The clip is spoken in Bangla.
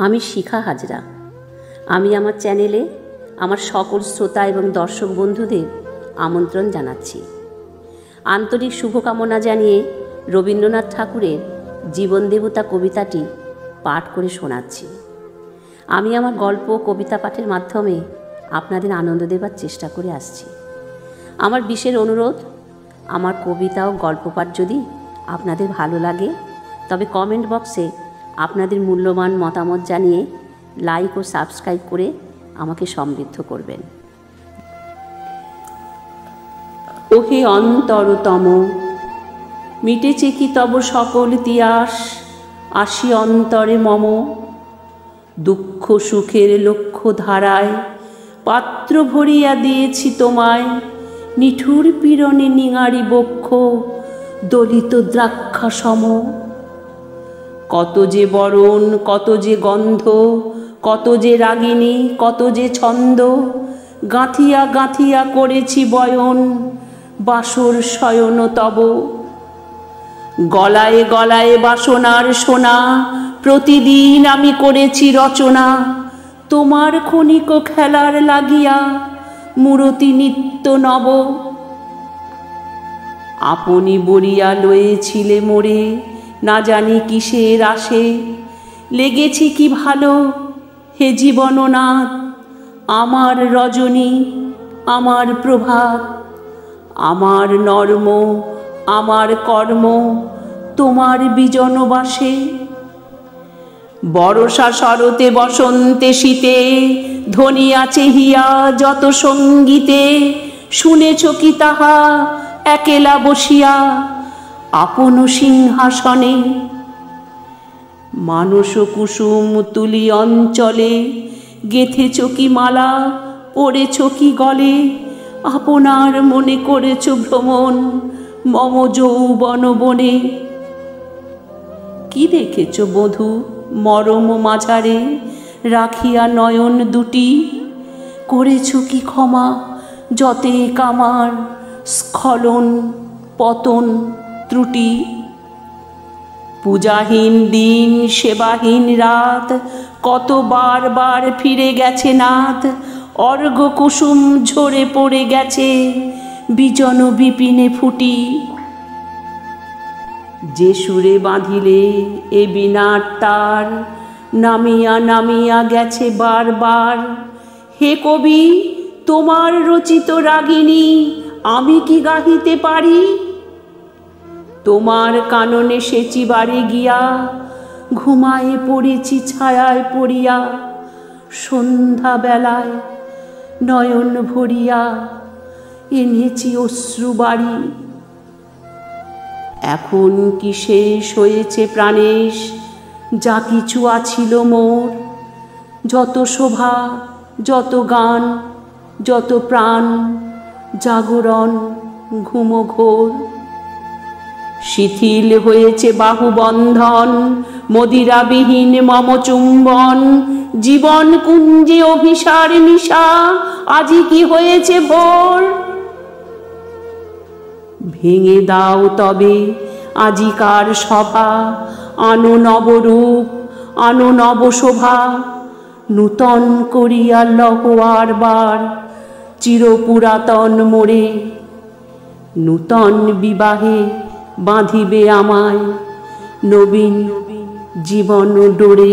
আমি শিখা হাজরা। আমি আমার চ্যানেলে আমার সকল শ্রোতা এবং দর্শক বন্ধুদের আমন্ত্রণ জানাচ্ছি। আন্তরিক শুভকামনা জানিয়ে রবীন্দ্রনাথ ঠাকুরের জীবন দেবতা কবিতাটি পাঠ করে শোনাচ্ছি। আমি আমার গল্প কবিতা পাঠের মাধ্যমে আপনাদের আনন্দ দেবার চেষ্টা করে আসছি। আমার বিশেষ অনুরোধ, আমার কবিতা ও গল্প পাঠ যদি আপনাদের ভালো লাগে তবে কমেন্ট বক্সে আপনাদের মূল্যবান মতামত জানিয়ে লাইক ও সাবস্ক্রাইব করে আমাকে সমৃদ্ধ করবেন। ওহে অন্তরতম, মিটেছে কি তব সকল তিয়াস, আসি অন্তরে মম। দুঃখ সুখের লক্ষ্য ধারায় পাত্র ভরিয়া দিয়েছি তোমায়, নিঠুর পীড়নে নিঙারি বক্ষ দলিত দ্রাক্ষা সম। কত যে বরণ, কত যে গন্ধ, কত যে রাগিনী, কত যে ছন্দ, গাঁথিয়া গাঁথিয়া করেছি বয়ন বাসর শয়ন তব। গলায় গলায় বাসনার সোনা প্রতিদিন আমি করেছি রচনা, তোমার ক্ষণিক খেলার লাগিয়া মূরতি নিত্য নব। আপনি বলিয়া লয়েছিলে মোরে না জানি কিসের আসে, লেগেছি কি ভালো হে জীবননাথ আমার রজনী, আমার প্রভাত, আমার নর্ম, আমার কর্ম তোমার বিজনবাসে। বর্ষা শরতে বসন্তে শীতে ধ্বনিয়া চেহিয়া যত সঙ্গীতে, শুনেছ কি তাহা একেলা বসিয়া আপন সিংহাসনে। মানস কুসুম তুলি অঞ্চলে গেঁথেছ কি মালা, পড়েছ কি গলে, আপনার মনে করেছ ভ্রমণ মম যৌবন বনে। কি দেখেছ বধূ মরম মাঝারে রাখিয়া নয়ন দুটি, করেছ কি ক্ষমা যতে কামার স্খলন পতন ত্রুটি। পূজাহীন দিন সেবাহীন রাত কত বার বার ফিরে গেছে নাথ, অর্ঘ কুসুম ঝরে পড়ে গেছে বিজন বিপিনে ফুটি। যে সুরে বাঁধিলে এ বিনার তার নামিয়া নামিয়া গেছে বারবার। হে কবি, তোমার রচিত রাগিনী আমি কি গাহিতে পারি? তোমার কাননে সেচি বাড়ি গিয়া ঘুমায়ে পড়েছি ছায়ায় পড়িয়া, সন্ধ্যা বেলায় নয়ন ভরিয়া এনেছি অশ্রু বাড়ি। এখন কি শেষ হয়েছে প্রাণেশ যা কিছু আছিল মোর, যত শোভা যত গান যত প্রাণ জাগরণ ঘুম ঘোর। শিথিল হয়েছে বাহুবন্ধন মদিরাবিহীন মম চুম্বন, জীবন কুঞ্জে অভিসার নিশা আজি কি হয়েছে ভোর। ভেঙে দাও তবে আজিকার সভা, আনো নবরূপ আনো নব শোভা, নূতন করিয়া লহোয়ার বার চিরপুরাতন মোরে। নূতন বিবাহে বাঁধিবে আমায় নবীন জীবন ডোরে।